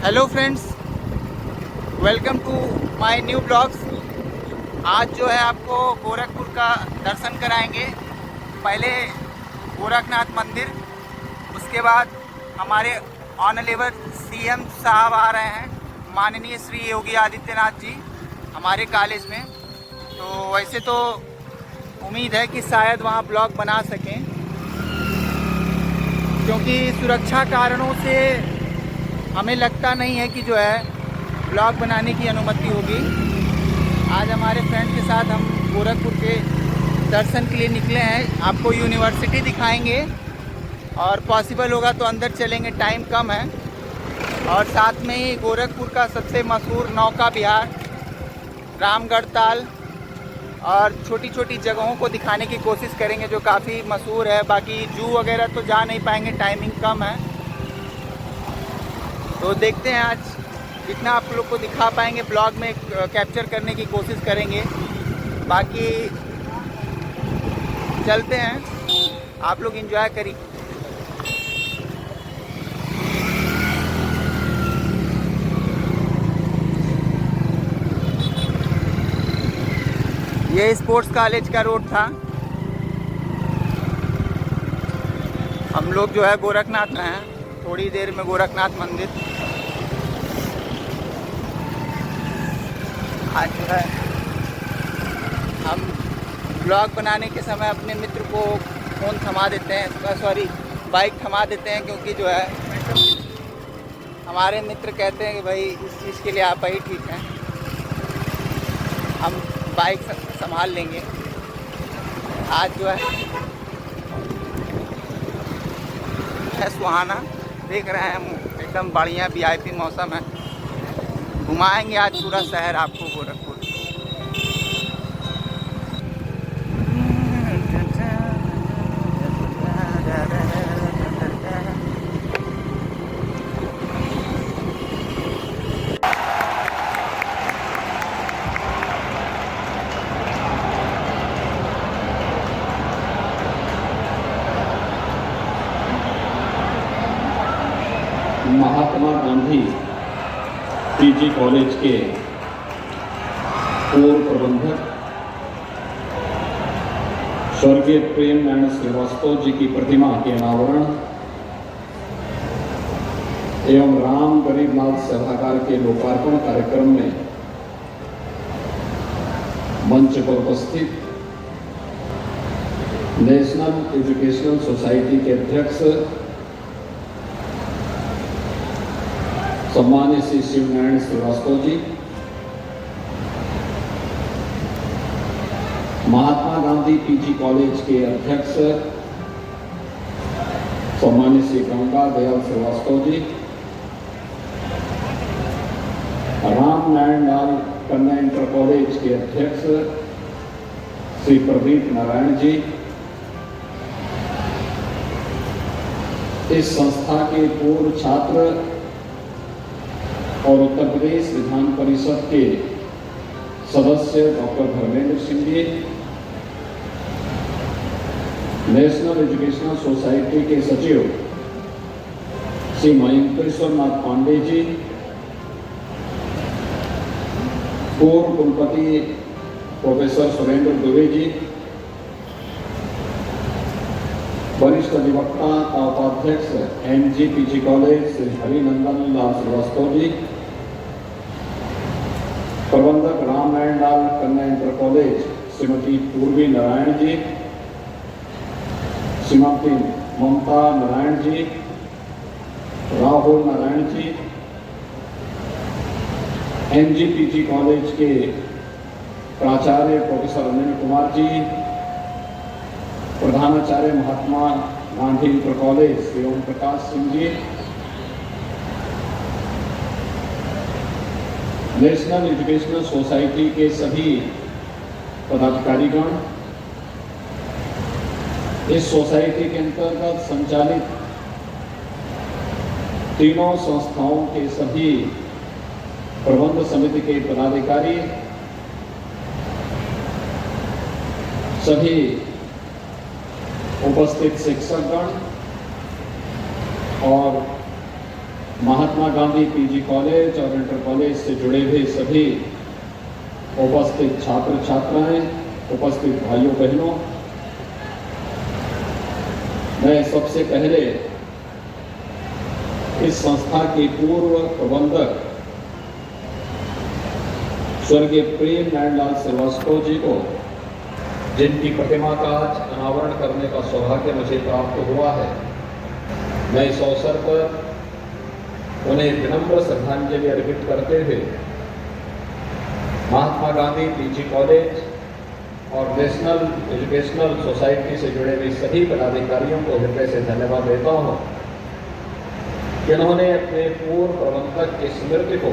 Hello friends, welcome to my new blogs. आज जो है आपको गोरखपुर का दर्शन कराएंगे। पहले गोरखनाथ मंदिर, उसके बाद हमारे ऑनरेबल सीएम साहब आ रहे हैं, माननीय श्री योगी आदित्यनाथ जी हमारे कॉलेज में। तो वैसे तो उम्मीद है कि शायद वहाँ ब्लॉग बना सकें, क्योंकि सुरक्षा कारणों से हमें लगता नहीं है कि जो है ब्लॉग बनाने की अनुमति होगी। आज हमारे फ्रेंड के साथ हम गोरखपुर के दर्शन के लिए निकले हैं। आपको यूनिवर्सिटी दिखाएंगे और पॉसिबल होगा तो अंदर चलेंगे, टाइम कम है। और साथ में ही गोरखपुर का सबसे मशहूर नौका विहार, रामगढ़ ताल और छोटी छोटी जगहों को दिखाने की कोशिश करेंगे जो काफ़ी मशहूर है। बाकी जू वगैरह तो जा नहीं पाएंगे, टाइमिंग कम है। तो देखते हैं आज जितना आप लोग को दिखा पाएंगे ब्लॉग में कैप्चर करने की कोशिश करेंगे। बाकी चलते हैं, आप लोग एंजॉय करिए। ये स्पोर्ट्स कॉलेज का रोड था। हम लोग जो है गोरखनाथ में हैं, थोड़ी देर में गोरखनाथ मंदिर। आज जो है हम ब्लॉग बनाने के समय अपने मित्र को फ़ोन थमा देते हैं, सॉरी बाइक थमा देते हैं, क्योंकि जो है हमारे मित्र कहते हैं कि भाई इस चीज़ के लिए आप ही ठीक हैं, हम बाइक संभाल लेंगे। आज जो है सुहाना देख रहे हैं हम, एकदम बढ़िया वीआईपी मौसम है। घुमाएंगे आज पूरा शहर आपको गोरखपुर। महात्मा गांधी पीजी कॉलेज के पूर्व प्रबंधक स्वर्गीय प्रेम नारायण श्रीवास्तव जी की प्रतिमा के अनावरण एवं राम गरीबनाथ सभागार के लोकार्पण कार्यक्रम में मंच पर उपस्थित नेशनल एजुकेशनल सोसाइटी के अध्यक्ष सम्मानित श्री शिवनारायण श्रीवास्तव जी, महात्मा गांधी पीजी कॉलेज के अध्यक्ष सम्मानित श्री गंगा दयाल श्रीवास्तव जी, राम नारायण लाल कन्या इंटर कॉलेज के अध्यक्ष श्री प्रदीप नारायण जी, इस संस्था के पूर्व छात्र और उत्तर प्रदेश विधान परिषद के सदस्य doctor Dharmendra Singh ji, national educational society के सचिव श्री मयंकेश्वर नाथ पांडे जी, पूर्व कुलपति प्रोफेसर सुरेंद्र दुबे जी, वरिष्ठ अधिवक्ता का उपाध्यक्ष NG PG college Shri Harinandan Lal Srivastava ji, प्रबंधक राम नारायण लाल कन्या inter college Shrimati Purvi Narayan ji, Shrimati Mamta Narayan ji, Rahul Narayan ji, NG PG college के प्राचार्य प्रोफेसर अनिल कुमार जी, प्रधानाचार्य Mahatma Gandhi inter college Shri Om Prakash Singh ji, national educational society के सभी पदाधिकारीगण, इस सोसाइटी के अंतर्गत संचालित तीनों संस्थाओं के सभी प्रबंध समिति के पदाधिकारी, सभी उपस्थित शिक्षकगण और महात्मा गांधी पीजी कॉलेज और इंटर कॉलेज से जुड़े हुए सभी उपस्थित छात्र छात्राएं, उपस्थित भाइयों बहनों, मैं सबसे पहले इस संस्था के पूर्व प्रबंधक स्वर्गीय प्रेम नारायण श्रीवास्तव जी को, जिनकी प्रतिमा का आज अनावरण करने का सौभाग्य मुझे प्राप्त हुआ है, मैं इस अवसर पर उन्हें विनम्र श्रद्धांजलि अर्पित करते हुए महात्मा गांधी पीजी कॉलेज और नेशनल एजुकेशनल सोसाइटी से जुड़े हुए सभी पदाधिकारियों को हृदय से धन्यवाद देता हूं कि उन्होंने अपने पूर्व प्रबंधक की स्मृति को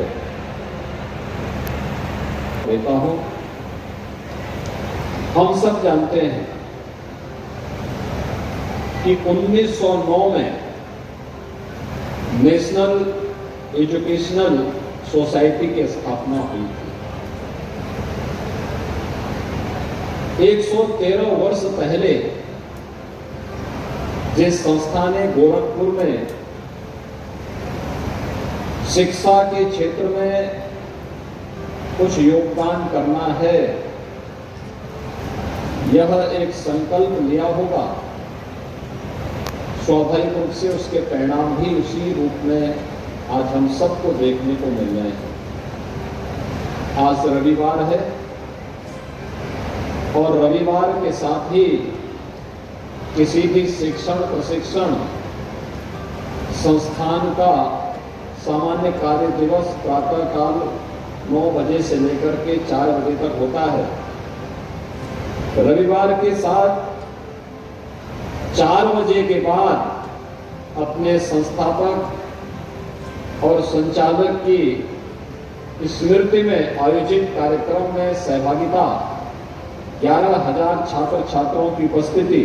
देता हूं। हम सब जानते हैं कि 1909 में नेशनल एजुकेशनल सोसाइटी की स्थापना हुई थी। 113 वर्ष पहले जिस संस्था ने गोरखपुर में शिक्षा के क्षेत्र में कुछ योगदान करना है, यह एक संकल्प लिया होगा, स्वाभाविक रूप से उसके परिणाम भी उसी रूप में आज हम सबको देखने को मिल रहे हैं। आज रविवार है और रविवार के साथ ही किसी भी शिक्षण प्रशिक्षण संस्थान का सामान्य कार्य दिवस प्रातःकाल 9 बजे से लेकर के 4 बजे तक होता है। रविवार के साथ 4 बजे के बाद अपने संस्थापक और संचालक की स्मृति में आयोजित कार्यक्रम में सहभागिता 11,000 छात्र छात्राओं की उपस्थिति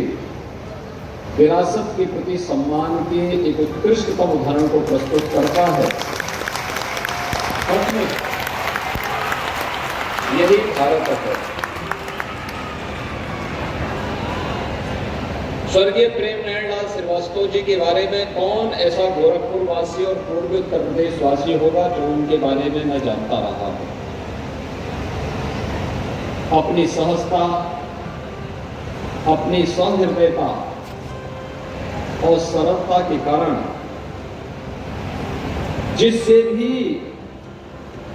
विरासत के प्रति सम्मान के एक उत्कृष्टतम उदाहरण को प्रस्तुत करता है। यही भारत है। स्वर्गीय प्रेम नारायण श्रीवास्तव जी के बारे में कौन ऐसा गोरखपुर वासी और पूर्वी उत्तर प्रदेश वासी होगा जो उनके बारे में न जानता रहा हो। अपनी सहजता, अपनी सहृदयता और सरलता के कारण जिससे भी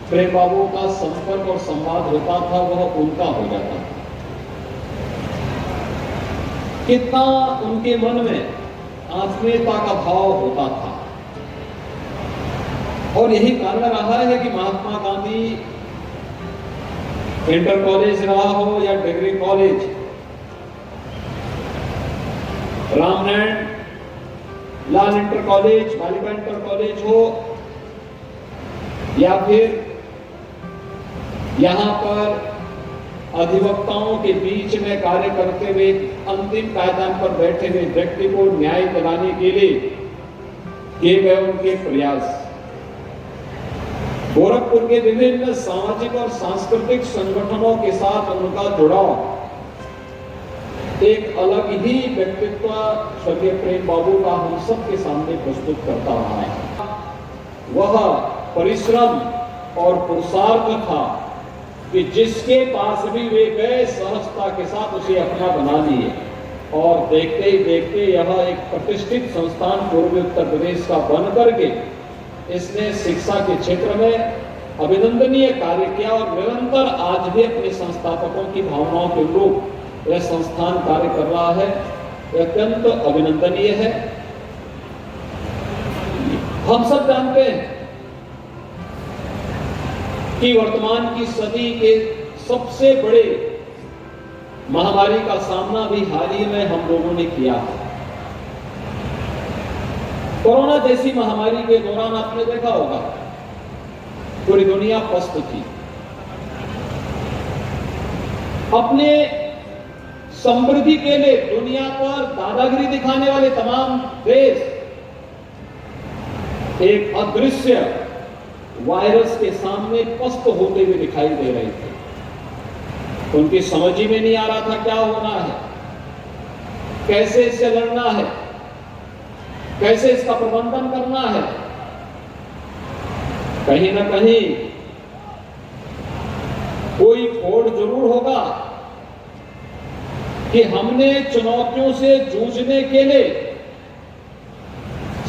प्रेम बाबू का संपर्क और संवाद होता था वह उनका हो जाता था। कितना उनके मन में आत्मीयता का भाव होता था और यही कारण रहा है कि महात्मा गांधी इंटर कॉलेज रहा हो या डिग्री कॉलेज, रामनारायण लाल इंटर कॉलेज, बालिका इंटर कॉलेज हो या फिर यहां पर अधिवक्ताओं के बीच में कार्य करते हुए अंतिम पायदान पर बैठे हुए व्यक्ति को न्याय दिलाने के लिए किए गए उनके प्रयास, गोरखपुर के विभिन्न सामाजिक और सांस्कृतिक संगठनों के साथ उनका जुड़ाव एक अलग ही व्यक्तित्व स्वर्गीय प्रेम बाबू का हम सबके सामने प्रस्तुत करता रहा है। वह परिश्रम और पुरुषार्थ था कि जिसके पास भी वे गए सहजता के साथ उसे अपना बना लिए और देखते ही देखते यह एक प्रतिष्ठित संस्थान पूर्वी उत्तर प्रदेश का बन करके इसने शिक्षा के क्षेत्र में अभिनंदनीय कार्य किया और निरंतर आज भी अपने संस्थापकों की भावनाओं के अनुरूप यह संस्थान कार्य कर रहा है। यह अत्यंत अभिनंदनीय है। हम सब जानते हैं कि वर्तमान की सदी के सबसे बड़े महामारी का सामना भी हाल ही में हम लोगों ने किया है। कोरोना जैसी महामारी के दौरान आपने देखा होगा पूरी दुनिया पस्त थी। अपने समृद्धि के लिए दुनिया पर दादागिरी दिखाने वाले तमाम देश एक अदृश्य वायरस के सामने पस्त होते हुए दिखाई दे रहे थे। उनकी समझ ही में नहीं आ रहा था क्या होना है, कैसे इससे लड़ना है, कैसे इसका प्रबंधन करना है। कहीं ना कहीं कोई खोट जरूर होगा कि हमने चुनौतियों से जूझने के लिए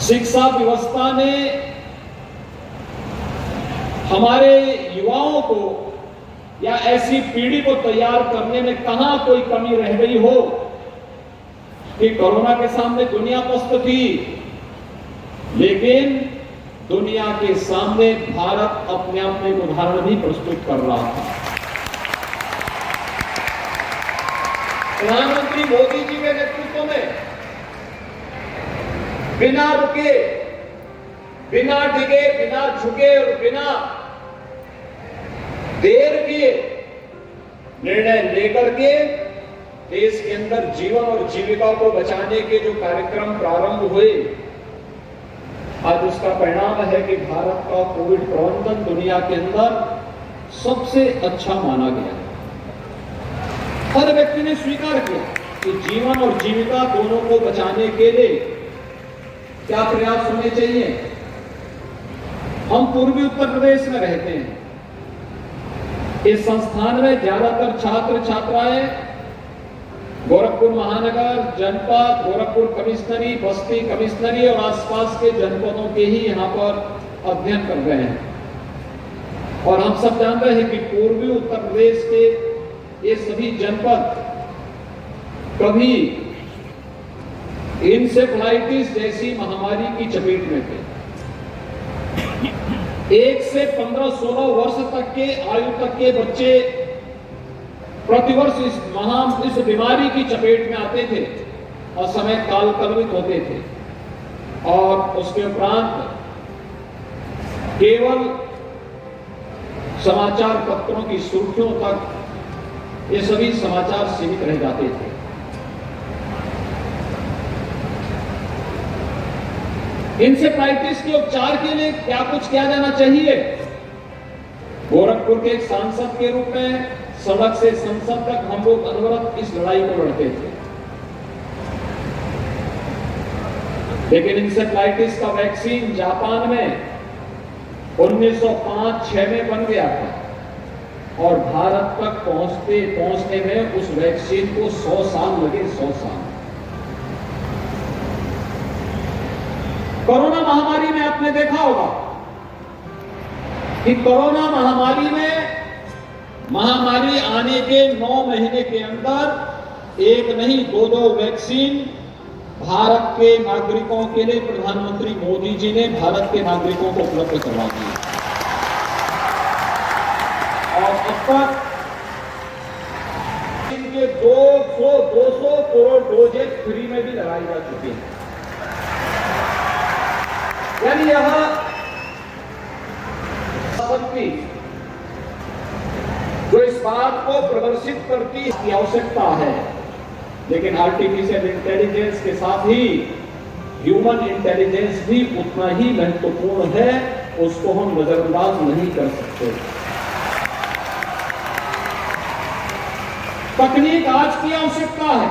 शिक्षा व्यवस्था ने हमारे युवाओं को या ऐसी पीढ़ी को तैयार करने में कहां कोई कमी रह गई हो कि कोरोना के सामने दुनिया पस्त थी, लेकिन दुनिया के सामने भारत अपने आप में एक उदाहरण भी प्रस्तुत कर रहा था। प्रधानमंत्री मोदी जी के नेतृत्व में बिना रुके, बिना डिगे, बिना झुके और बिना देर किए निर्णय लेकर के देश के अंदर जीवन और जीविका को बचाने के जो कार्यक्रम प्रारंभ हुए, आज उसका परिणाम है कि भारत का कोविड प्रबंधन दुनिया के अंदर सबसे अच्छा माना गया। हर व्यक्ति ने स्वीकार किया कि जीवन और जीविका दोनों को बचाने के लिए क्या प्रयास होने चाहिए। हम पूर्वी उत्तर प्रदेश में रहते हैं। इस संस्थान में ज्यादातर छात्र छात्राएं गोरखपुर महानगर, जनपद, गोरखपुर कमिश्नरी, बस्ती कमिश्नरी और आसपास के जनपदों के ही यहां पर अध्ययन कर रहे हैं। और हम सब जानते हैं कि पूर्वी उत्तर प्रदेश के ये सभी जनपद कभी इंसेफ्लाइटिस जैसी महामारी की चपेट में थे। 1 से 15-16 वर्ष तक के आयु तक के बच्चे प्रतिवर्ष इस बीमारी की चपेट में आते थे और समय काल कलवित होते थे। और उसके उपरांत केवल समाचार पत्रों की सुर्खियों तक ये सभी समाचार सीमित रह जाते थे। इंसेफ्लाइटिस के उपचार के लिए क्या कुछ किया जाना चाहिए। गोरखपुर के एक सांसद के रूप में सड़क से संसद तक हम लोग अनवरत इस लड़ाई को लड़ते थे, लेकिन इंसेफ्लाइटिस का वैक्सीन जापान में 1905-6 में बन गया था और भारत तक पहुंचने में उस वैक्सीन को 100 साल लगे। 100 साल। कोरोना महामारी में आपने देखा होगा कि कोरोना महामारी आने के 9 महीने के अंदर एक नहीं 2 वैक्सीन भारत के नागरिकों के लिए प्रधानमंत्री मोदी जी ने भारत के नागरिकों को उपलब्ध करवा दी। और अब तक इनके 200 करोड़ डोजेज फ्री में भी लगाई जा चुकी है। यानी यह शक्ति जो इस बात को प्रदर्शित करती की आवश्यकता है, लेकिन आर्टिफिशियल इंटेलिजेंस के साथ ही ह्यूमन इंटेलिजेंस भी उतना ही महत्वपूर्ण है, उसको हम नजरअंदाज नहीं कर सकते। तकनीक आज की आवश्यकता है,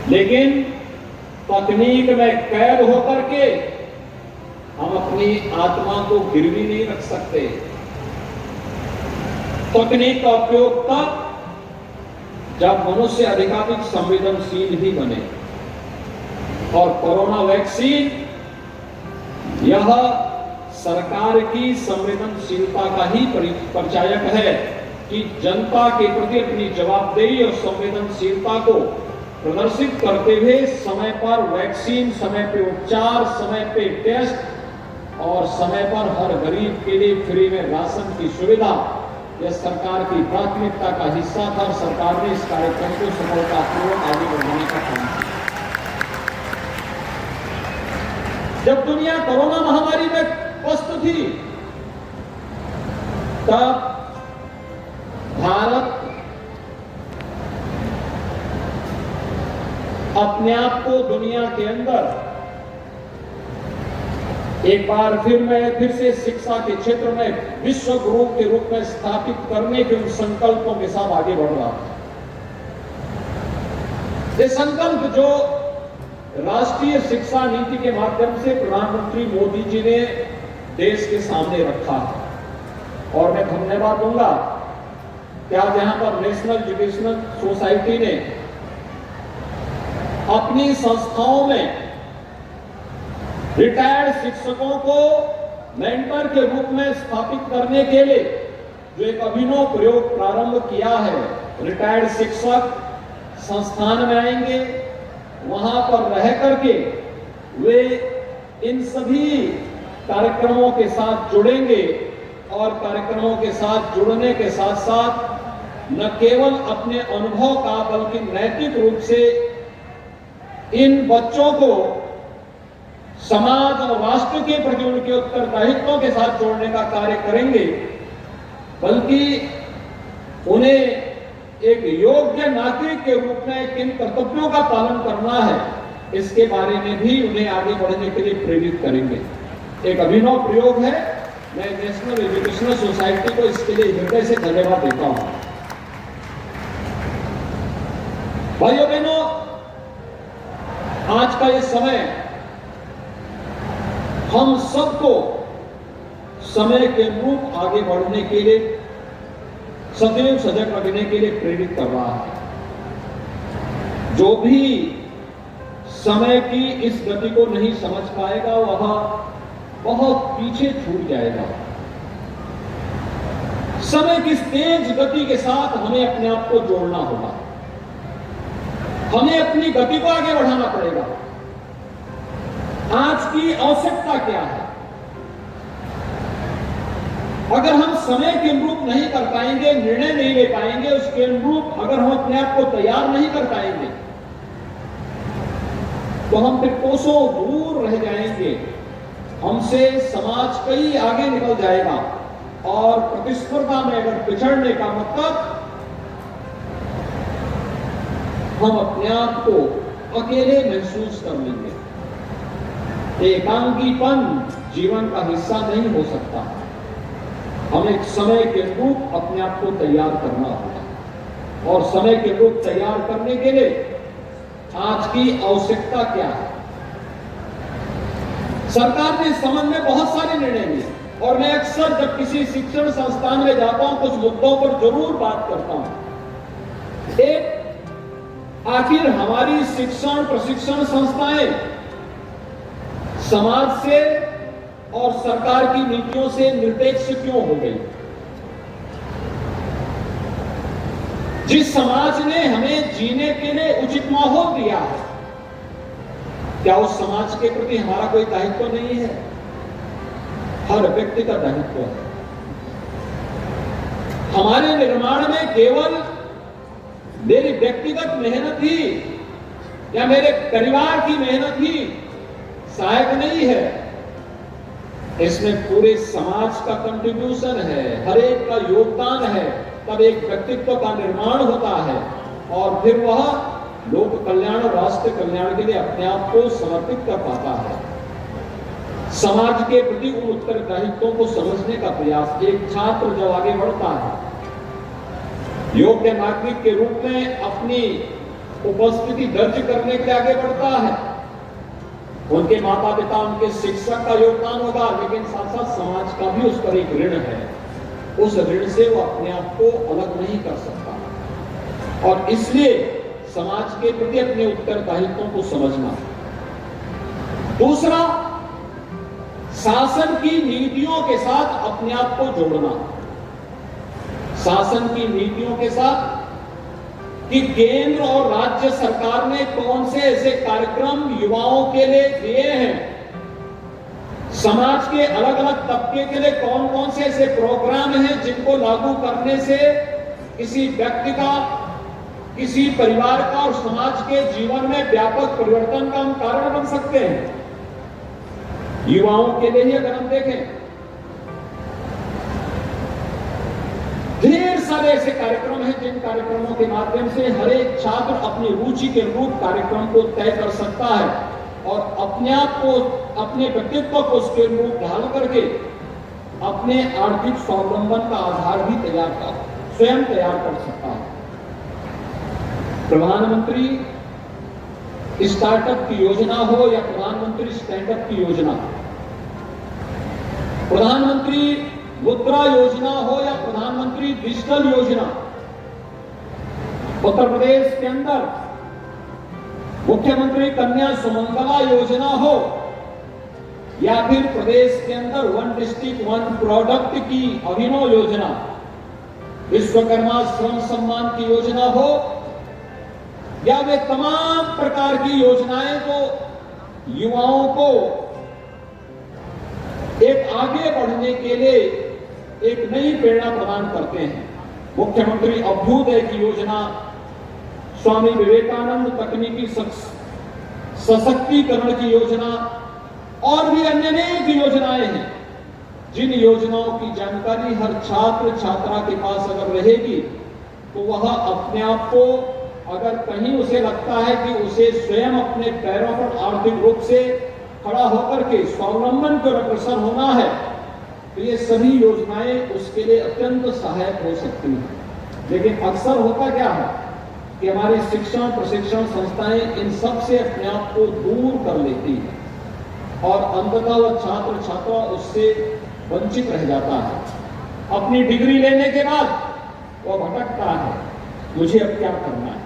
लेकिन तकनीक में कैद होकर के हम अपनी आत्मा को गिरवी नहीं रख सकते। तकनीक का उपयोग तब जब मनुष्य अधिकाधिक संवेदनशील भी बने। और कोरोना वैक्सीन यह सरकार की संवेदनशीलता का ही परिचायक है कि जनता के प्रति अपनी जवाबदेही और संवेदनशीलता को प्रदर्शित करते हुए समय पर वैक्सीन, समय पे उपचार, समय पे टेस्ट और समय पर हर गरीब के लिए फ्री में राशन की सुविधा, यह सरकार की प्राथमिकता का हिस्सा था। सरकार ने इस कार्यक्रम को सफलतापूर्वक आगे बढ़ाने का काम किया। जब दुनिया कोरोना महामारी में पस्त थी, तब भारत अपने आप को दुनिया के अंदर एक बार फिर से शिक्षा के क्षेत्र में विश्व गुरु के रूप में स्थापित करने के उन संकल्पों के साथ आगे बढ़ रहा है। ये संकल्प जो राष्ट्रीय शिक्षा नीति के माध्यम से प्रधानमंत्री मोदी जी ने देश के सामने रखा है। और मैं धन्यवाद दूंगा कि आज यहां पर नेशनल एजुकेशनल सोसाइटी ने अपनी संस्थाओं में रिटायर्ड शिक्षकों को मेंटर के रूप में स्थापित करने के लिए जो एक अभिनव प्रयोग प्रारंभ किया है। रिटायर्ड शिक्षक संस्थान में आएंगे, वहां पर रह करके वे इन सभी कार्यक्रमों के साथ जुड़ेंगे और कार्यक्रमों के साथ जुड़ने के साथ साथ न केवल अपने अनुभव का बल्कि नैतिक रूप से इन बच्चों को समाज और राष्ट्र के प्रति उनके उत्तरदायित्वों के साथ जोड़ने का कार्य करेंगे, बल्कि उन्हें एक योग्य नागरिक के रूप में किन कर्तव्यों का पालन करना है इसके बारे में भी उन्हें आगे बढ़ने के लिए प्रेरित करेंगे। एक अभिनव प्रयोग है। मैं नेशनल एजुकेशनल सोसाइटी को इसके लिए हृदय से धन्यवाद देता हूं। भाइयों बहनों, आज का ये समय हम सबको समय के अनुरूप आगे बढ़ने के लिए सदैव सजग रहने के लिए प्रेरित कर रहा है। जो भी समय की इस गति को नहीं समझ पाएगा वह बहुत पीछे छूट जाएगा। समय की तेज गति के साथ हमें अपने आप को जोड़ना होगा, हमें अपनी गति को आगे बढ़ाना पड़ेगा। आज की आवश्यकता क्या है? अगर हम समय के अनुरूप नहीं कर पाएंगे, निर्णय नहीं ले पाएंगे, उसके अनुरूप अगर हम अपने आप को तैयार नहीं कर पाएंगे तो हम फिर कोसों दूर रह जाएंगे। हमसे समाज कई आगे निकल जाएगा और प्रतिस्पर्धा में अगर पिछड़ने का मतलब हम अपने आप को अकेले महसूस कर लेंगे। एकांकीपन जीवन का हिस्सा नहीं हो सकता। हमें समय के अनुरूप अपने आप को तैयार करना होगा और समय के अनुरूप तैयार करने के लिए आज की आवश्यकता क्या है? सरकार ने इस संबंध में बहुत सारे निर्णय लिए और मैं अक्सर जब किसी शिक्षण संस्थान में जाता हूं कुछ मुद्दों पर जरूर बात करता हूं। एक, आखिर हमारी शिक्षण प्रशिक्षण संस्थाएं समाज से और सरकार की नीतियों से निरपेक्ष क्यों हो गई? जिस समाज ने हमें जीने के लिए उचित माहौल दिया है, क्या उस समाज के प्रति हमारा कोई दायित्व नहीं है? हर व्यक्ति का दायित्व है। हमारे निर्माण में केवल मेरी व्यक्तिगत मेहनत ही या मेरे परिवार की मेहनत ही सहायक नहीं है, इसमें पूरे समाज का कंट्रीब्यूशन है, हर एक का योगदान है, तब एक व्यक्तित्व का निर्माण होता है और फिर वह लोक कल्याण और राष्ट्र कल्याण के लिए अपने आप को समर्पित कर पाता है। समाज के प्रति उन उत्तरदायित्वों को समझने का प्रयास एक छात्र जब आगे बढ़ता है, योग्य नागरिक के रूप में अपनी उपस्थिति दर्ज करने के लिए आगे बढ़ता है, उनके माता पिता उनके शिक्षक का योगदान होगा, लेकिन साथ साथ समाज का भी उस पर एक ऋण है। उस ऋण से वो अपने आप को अलग नहीं कर सकता और इसलिए समाज के प्रति अपने उत्तरदायित्वों को समझना। दूसरा, शासन की नीतियों के साथ अपने आप को जोड़ना। शासन की नीतियों के साथ कि केंद्र और राज्य सरकार ने कौन से ऐसे कार्यक्रम युवाओं के लिए दिए हैं, समाज के अलग अलग तबके के लिए कौन कौन से ऐसे प्रोग्राम हैं जिनको लागू करने से किसी व्यक्ति का, किसी परिवार का और समाज के जीवन में व्यापक परिवर्तन का हम कारण बन सकते हैं। युवाओं के लिए ही अगर हम देखें, ढेर सारे ऐसे कार्यक्रम हैं जिन कार्यक्रमों के माध्यम से हर एक छात्र अपनी रुचि के अनुरूप कार्यक्रम को तय कर सकता है और अपने आप को, अपने व्यक्तित्व को उसके अनुरूप ढाल करके अपने आर्थिक स्वावलंबन का आधार भी स्वयं तैयार कर सकता है। प्रधानमंत्री स्टार्टअप की योजना हो या प्रधानमंत्री स्टैंडअप की योजना, प्रधानमंत्री मुद्रा योजना हो या प्रधानमंत्री डिजिटल योजना, उत्तर प्रदेश के अंदर मुख्यमंत्री कन्या सुमंगला योजना हो या फिर प्रदेश के अंदर वन डिस्ट्रिक्ट वन प्रोडक्ट की अभिनव योजना, विश्वकर्मा श्रम सम्मान की योजना हो या वे तमाम प्रकार की योजनाएं जो युवाओं को एक आगे बढ़ने के लिए एक नई प्रेरणा प्रदान करते हैं। मुख्यमंत्री अभ्युदय की योजना, स्वामी विवेकानंद तकनीकी सशक्तिकरण की योजना और भी अन्य अनेक योजनाएं हैं, जिन योजनाओं की जानकारी हर छात्र छात्रा के पास अगर रहेगी तो वह अपने आप को, अगर कहीं उसे लगता है कि उसे स्वयं अपने पैरों पर आर्थिक रूप से खड़ा होकर के स्वावलंबन को अग्रसर होना है, तो ये सभी योजनाएं उसके लिए अत्यंत सहायक हो सकती हैं। लेकिन अक्सर होता क्या है कि हमारी शिक्षण प्रशिक्षण संस्थाएं इन सब से अपने आप को दूर कर लेती है और अंततः वह छात्र छात्रा उससे वंचित रह जाता है। अपनी डिग्री लेने के बाद वह भटकता है, मुझे अब क्या करना है।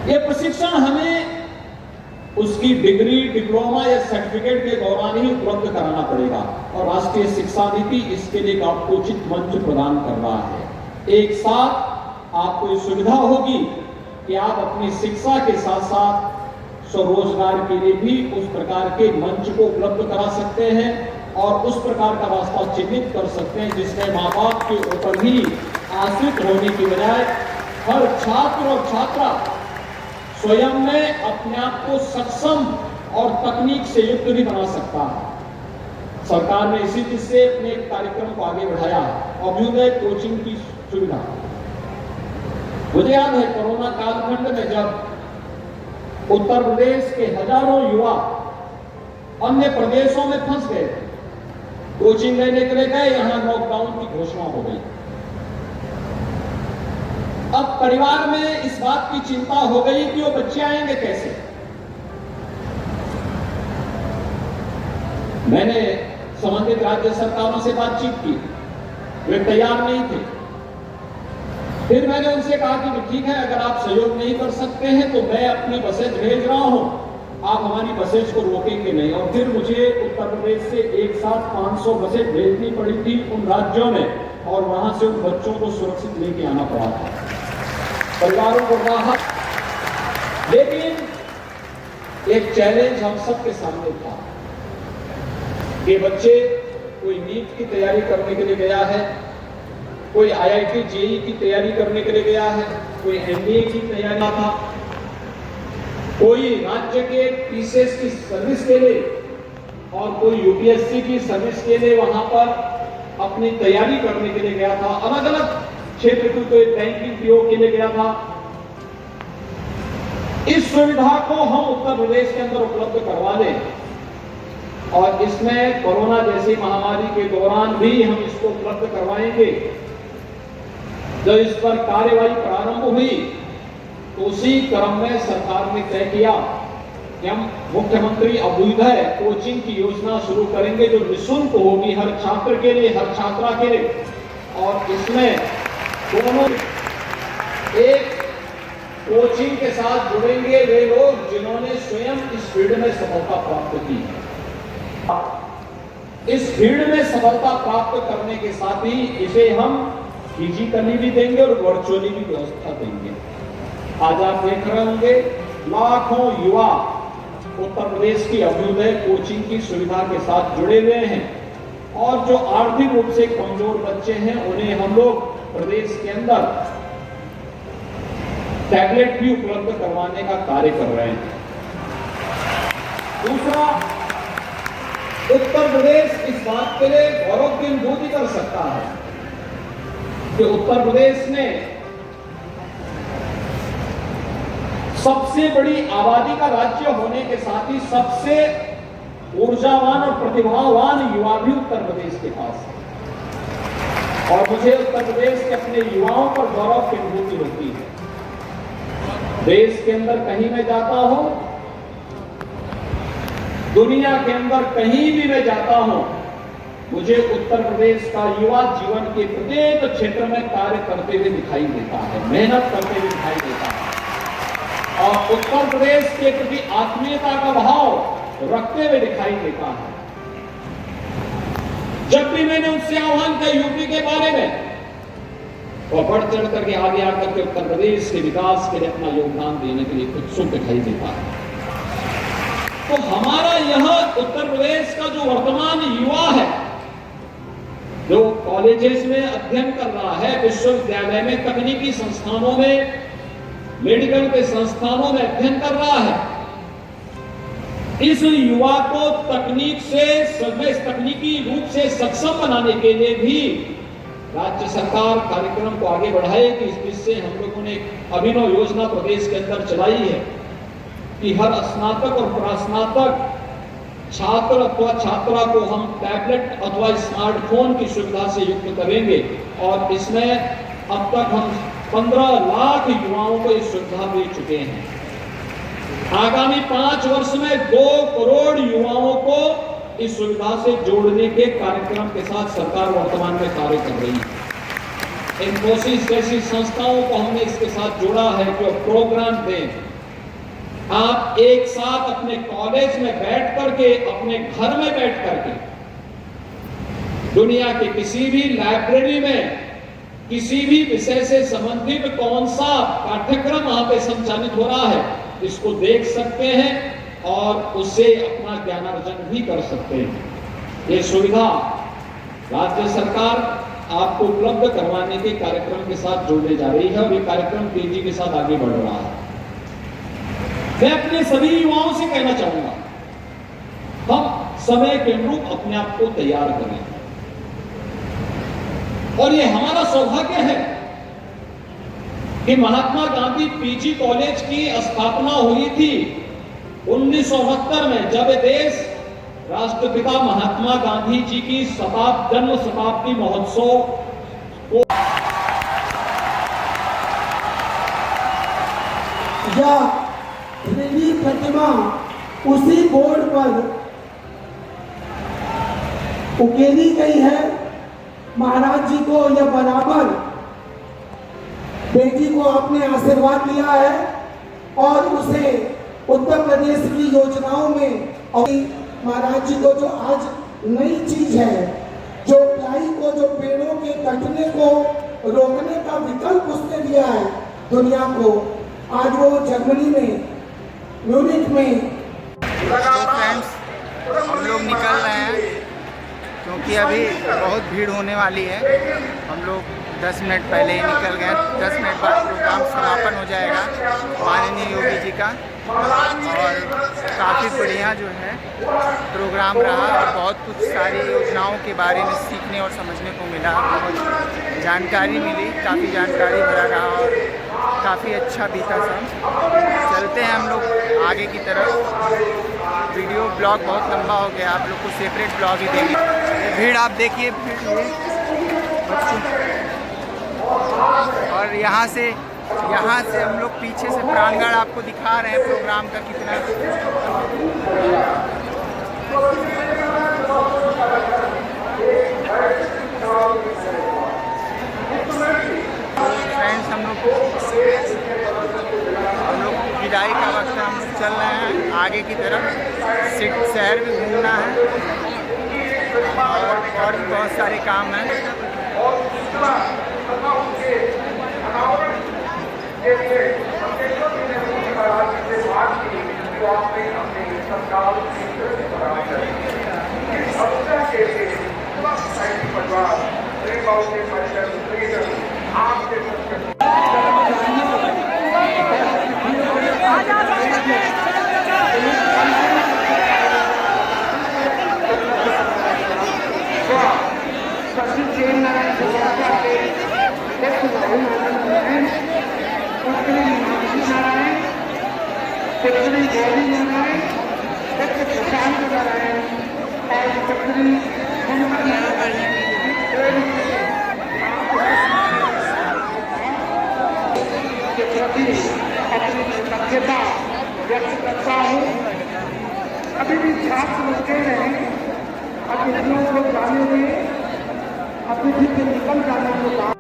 यह प्रशिक्षण हमें उसकी डिग्री, डिप्लोमा या सर्टिफिकेट के दौरान ही उपलब्ध कराना पड़ेगा और राष्ट्रीय शिक्षा नीति इसके लिए एक आपको उचित मंच प्रदान कर रहा है। एक साथ आपको ये सुविधा होगी कि आप अपनी शिक्षा के साथ साथ स्वरोजगार के लिए भी उस प्रकार के मंच को उपलब्ध करा सकते हैं और उस प्रकार का रास्ता चिन्हित कर सकते हैं जिसमें माँ बाप के ऊपर ही आश्रित होने की बजाय हर छात्र और छात्रा स्वयं में अपने आप को सक्षम और तकनीक से युक्त भी बना सकता है। सरकार ने इसी चीज से अपने एक कार्यक्रम को आगे बढ़ाया, अभ्युदय कोचिंग की सुविधा। मुझे याद है कोरोना कालखंड में जब उत्तर प्रदेश के हजारों युवा अन्य प्रदेशों में फंस गए थे, कोचिंग लेने के लिए गए, यहां लॉकडाउन की घोषणा हो गई। अब परिवार में इस बात की चिंता हो गई कि वो बच्चे आएंगे कैसे। मैंने संबंधित राज्य सरकारों से बातचीत की, वे तैयार नहीं थे। फिर मैंने उनसे कहा कि ठीक है, अगर आप सहयोग नहीं कर सकते हैं तो मैं अपनी बसेज भेज रहा हूं, आप हमारी बसेज को रोकेंगे नहीं। और फिर मुझे उत्तर प्रदेश से एक साथ 500 बसेज भेजनी पड़ी थी उन राज्यों में और वहां से उन बच्चों को सुरक्षित लेके आना पड़ा था, परिवारों को राहत। लेकिन एक चैलेंज हम सबके सामने था कि बच्चे, कोई नीट की तैयारी करने के लिए गया है, कोई IIT JEE की तैयारी करने के लिए गया है, कोई MBA की तैयारी था, कोई राज्य के TCS की सर्विस के लिए और कोई UPSC की सर्विस के लिए वहां पर अपनी तैयारी करने के लिए गया था। अलग अलग क्षेत्र की, कोई बैंकिंग PO के लिए गया था। इस सुविधा को हम उत्तर प्रदेश के अंदर उपलब्ध करवा लें और इसमें कोरोना जैसी महामारी के दौरान भी हम इसको उपलब्ध करवाएंगे। जब इस पर कार्यवाही प्रारंभ हुई तो उसी क्रम में सरकार ने तय किया कि हम मुख्यमंत्री अभ्युदय कोचिंग की योजना शुरू करेंगे जो निःशुल्क होगी हर छात्र के लिए, हर छात्रा के लिए। और इसमें दोनों एक कोचिंग के साथ जुड़ेंगे वे लोग जिन्होंने स्वयं इस फील्ड में सफलता प्राप्त की है। इस फील्ड में सफलता प्राप्त करने के साथ ही इसे हम फिजिकली भी देंगे और वर्चुअली भी व्यवस्था देंगे। आज आप देख रहे होंगे लाखों युवा उत्तर प्रदेश की अभ्युदय कोचिंग की सुविधा के साथ जुड़े हुए हैं और जो आर्थिक रूप से कमजोर बच्चे हैं उन्हें हम लोग प्रदेश के अंदर टैबलेट भी उपलब्ध करवाने का कार्य कर रहे हैं। दूसरा, उत्तर प्रदेश इस बात के लिए गौरव की अनुभूति कर सकता है कि उत्तर प्रदेश में सबसे बड़ी आबादी का राज्य होने के साथ ही सबसे ऊर्जावान और प्रतिभावान युवा भी उत्तर प्रदेश के पास है और मुझे उत्तर प्रदेश के अपने युवाओं पर गौरव की अनुभूति होती है। देश के अंदर कहीं मैं जाता हूं, दुनिया के अंदर कहीं भी मैं जाता हूं, मुझे उत्तर प्रदेश का युवा जीवन के प्रत्येक क्षेत्र में कार्य करते हुए दिखाई देता है, मेहनत करते हुए दिखाई देता है और उत्तर प्रदेश के प्रति आत्मीयता का भाव रखते हुए दिखाई देता है। जब भी मैंने उनसे आह्वान किया यूपी के बारे में, वो बढ़ चढ़ करके आगे आकर के उत्तर प्रदेश के विकास के लिए अपना योगदान देने के लिए उत्सुक दिखाई देता है। तो हमारा यह उत्तर प्रदेश का जो वर्तमान युवा है, जो कॉलेजेस में अध्ययन कर रहा है, विश्वविद्यालय में, तकनीकी संस्थानों में, मेडिकल के संस्थानों में अध्ययन कर रहा है, इस युवा को तकनीकी रूप से सक्षम बनाने के लिए भी राज्य सरकार कार्यक्रम को आगे बढ़ाएगी। इससे हम लोगों ने अभिनव योजना प्रदेश के अंदर चलाई है कि हर स्नातक और प्रास्नातक छात्र अथवा छात्रा को हम टैबलेट अथवा स्मार्टफोन की सुविधा से युक्त करेंगे और इसमें अब तक हम 15 लाख युवाओं को इस सुविधा दे चुके हैं। आगामी 5 वर्ष में 2 करोड़ युवाओं को इस सुविधा से जोड़ने के कार्यक्रम के साथ सरकार वर्तमान में कार्य कर रही है। इन्फोसिस जैसी संस्थाओं को हमने इसके साथ जोड़ा है जो प्रोग्राम दें। आप एक साथ अपने कॉलेज में बैठ करके, अपने घर में बैठ करके, दुनिया के किसी भी लाइब्रेरी में किसी भी विषय से संबंधित कौन सा पाठ्यक्रम वहां पे संचालित हो रहा है, इसको देख सकते हैं और उससे अपना ज्ञानार्जन भी कर सकते हैं। ये सुविधा राज्य सरकार आपको उपलब्ध करवाने के कार्यक्रम के साथ जोड़ने जा रही है और ये कार्यक्रम तेजी के साथ आगे बढ़ रहा है। मैं अपने सभी युवाओं से कहना चाहूंगा, हम समय के अनुरूप अपने आप को तैयार करें और ये हमारा सौभाग्य है कि महात्मा गांधी पीजी कॉलेज की स्थापना हुई थी 1969 में, जब देश राष्ट्रपिता महात्मा गांधी जी की जन्म शताब्दी महोत्सव को या 3D प्रतिमा उसी बोर्ड पर उकेरी गई है। महाराज जी को यह बराबर बेटी को आपने आशीर्वाद दिया है और उसे उत्तर प्रदेश की योजनाओं में, और महाराज जी को जो आज नई चीज है, जो प्लाई को, जो पेड़ों के कटने को रोकने का विकल्प उसने दिया है दुनिया को, आज वो जर्मनी में, म्यूनिख में। तो फ्रेंड्स, हम लोग निकल रहे हैं क्योंकि अभी बहुत भीड़ होने वाली है। हम लोग 10 मिनट पहले ही निकल गए। 10 मिनट बाद प्रोग्राम समापन हो जाएगा माननीय योगी जी का, और काफ़ी बढ़िया जो है प्रोग्राम रहा और बहुत कुछ सारी योजनाओं के बारे में सीखने और समझने को मिला, बहुत जानकारी मिली, काफ़ी जानकारी भरा रहा और काफ़ी अच्छा बीता सब। चलते हैं हम लोग आगे की तरफ। वीडियो ब्लॉग बहुत लंबा हो गया, आप लोग को सेपरेट ब्लॉग ही देंगे। भीड़ आप देखिए, भीड़ और यहाँ से हम लोग पीछे से प्रांगण आपको दिखा रहे हैं प्रोग्राम का कितना। फ्रेंड्स, हम लोग विदाई का वक्त है, हम लोग चल रहे हैं आगे की तरफ। शहर भी घूमना है और भी बहुत सारे काम हैं। व्यक्त करता हूँ। अभी भी छात्र बच्चे हैं, अब इतने लोग जाने दें। अतिथि के निकल जाने के बाद